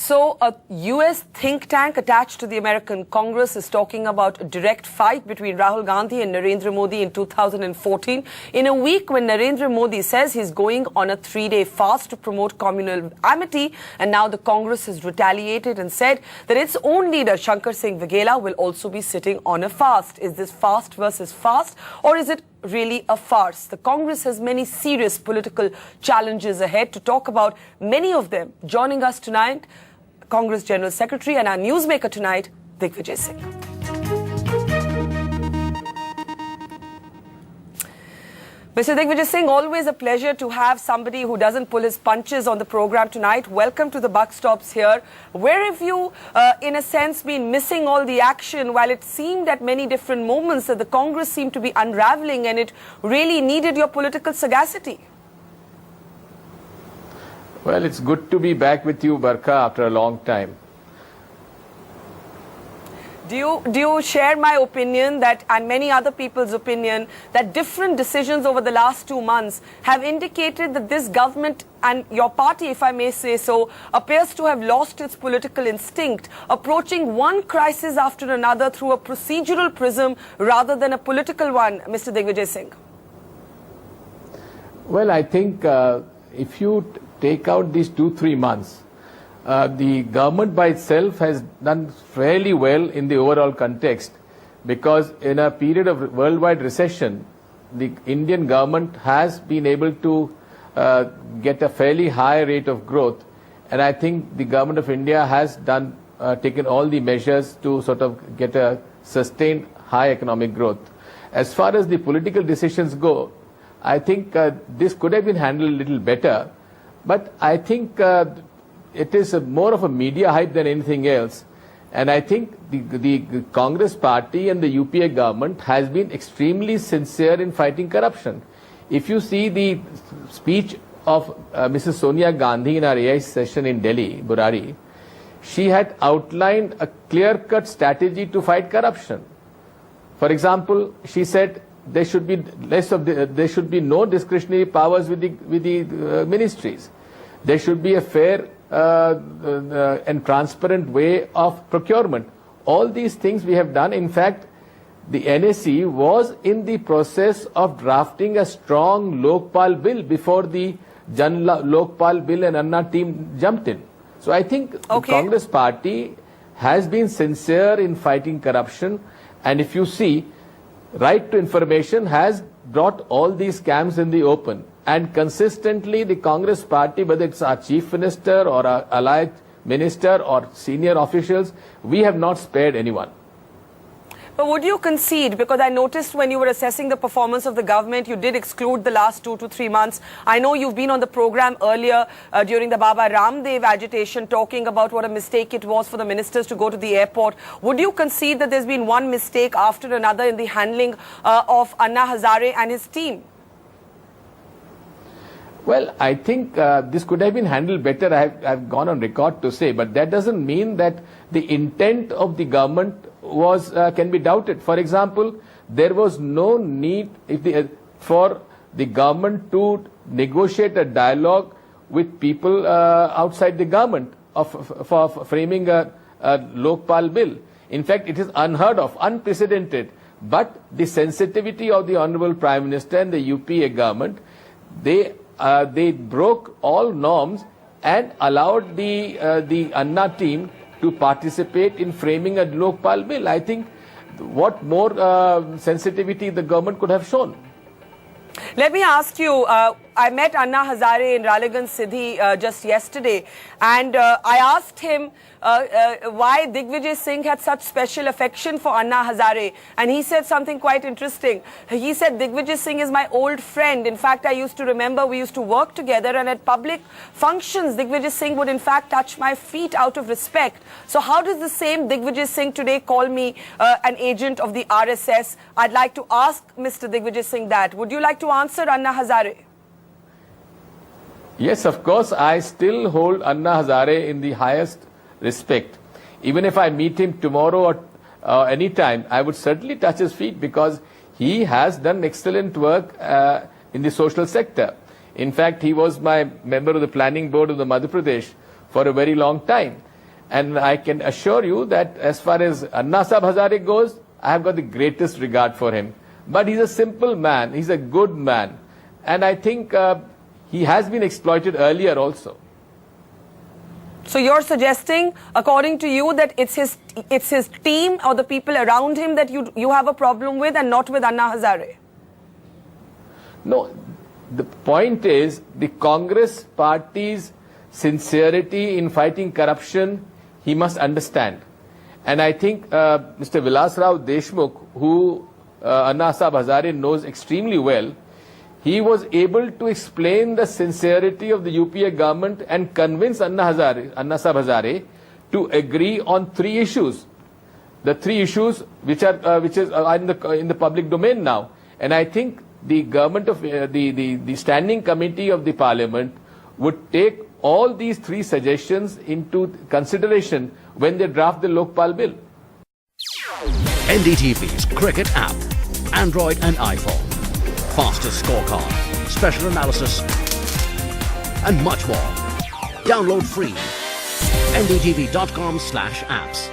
So, a US think tank attached to the American Congress is talking about a direct fight between Rahul Gandhi and Narendra Modi in 2014, in a week when Narendra Modi says he's going on a 3-day fast to promote communal amity, and now the Congress has retaliated and said that its own leader, Shankar Singh Vaghela, will also be sitting on a fast. Is this fast versus fast, or is it really a farce? The Congress has many serious political challenges ahead. To talk about many of them, joining us tonight, Congress General Secretary and our newsmaker tonight, Digvijaya Singh. Mr. Digvijaya Singh, always a pleasure to have somebody who doesn't pull his punches on the program tonight. Welcome to the Buck Stops here. Where have you, in a sense, been missing all the action, while it seemed at many different moments that the Congress seemed to be unraveling and it really needed your political sagacity? Well, it's good to be back with you, Barkha, after a long time. Do you share my opinion that, and many other people's opinion, that different decisions over the last 2 months have indicated that this government and your party, if I may say so, appears to have lost its political instinct, approaching one crisis after another through a procedural prism rather than a political one, Mr. Digvijaya Singh? Well, I think if you take out these 2-3 months, the government by itself has done fairly well in the overall context, because in a period of worldwide recession, the Indian government has been able to get a fairly high rate of growth, and I think the government of India has taken all the measures to sort of get a sustained high economic growth. As far as the political decisions go, I think this could have been handled a little better, but I think it is more of a media hype than anything else. And I think the Congress party and the UPA government has been extremely sincere in fighting corruption. If you see the speech of Mrs. Sonia Gandhi in our AI session in Delhi, Burari, she had outlined a clear-cut strategy to fight corruption. For example, she said there should be no discretionary powers with the ministries. There should be a fair and transparent way of procurement. All these things we have done. In fact, the NSE was in the process of drafting a strong Lokpal bill before the Jan Lokpal bill and Anna team jumped in. So I think the Congress party has been sincere in fighting corruption, and if you see, right to information has brought all these scams in the open. And consistently, the Congress party, whether it's our chief minister or our allied minister or senior officials, we have not spared anyone. But would you concede, because I noticed when you were assessing the performance of the government, you did exclude the last 2 to 3 months. I know you've been on the program earlier during the Baba Ramdev agitation, talking about what a mistake it was for the ministers to go to the airport. Would you concede that there's been one mistake after another in the handling of Anna Hazare and his team? Well, I think this could have been handled better, I've gone on record to say, but that doesn't mean that the intent of the government can be doubted. For example, there was no need for the government to negotiate a dialogue with people outside the government for framing a Lokpal bill. In fact, it is unheard of, unprecedented. But the sensitivity of the Honorable Prime Minister and the UPA government, they broke all norms and allowed the Anna team to participate in framing a Lokpal bill. I think what more sensitivity the government could have shown. Let me ask you, I met Anna Hazare in Raleigh Siddhi just yesterday, and I asked him why Digvijaya Singh had such special affection for Anna Hazare, and he said something quite interesting. He said, Digvijaya Singh is my old friend. In fact, I used to remember we used to work together, and at public functions, Digvijaya Singh would in fact touch my feet out of respect. So how does the same Digvijaya Singh today call me an agent of the RSS? I'd like to ask Mr. Digvijaya Singh that. Would you like to answer Anna Hazare? Yes, of course, I still hold Anna Hazare in the highest respect. Even if I meet him tomorrow or any time, I would certainly touch his feet, because he has done excellent work in the social sector. In fact, he was my member of the planning board of the Madhya Pradesh for a very long time. And I can assure you that as far as Anna Hazare goes, I have got the greatest regard for him. But he's a simple man, he's a good man. And I think he has been exploited earlier also. So you're suggesting, according to you, that it's his team or the people around him that you have a problem with and not with Anna Hazare? No, the point is the Congress party's sincerity in fighting corruption, he must understand. And I think Mr. Vilas Rao Deshmukh, who Anna Hazare knows extremely well, he was able to explain the sincerity of the UPA government and convince Anna Hazare to agree on 3 issues. The 3 issues which is in the public domain now. And I think the government of the standing committee of the parliament would take all these 3 suggestions into consideration when they draft the Lokpal bill. NDTV's cricket app, Android and iPhone. Fastest scorecard, special analysis, and much more. Download free. ndtv.com/apps.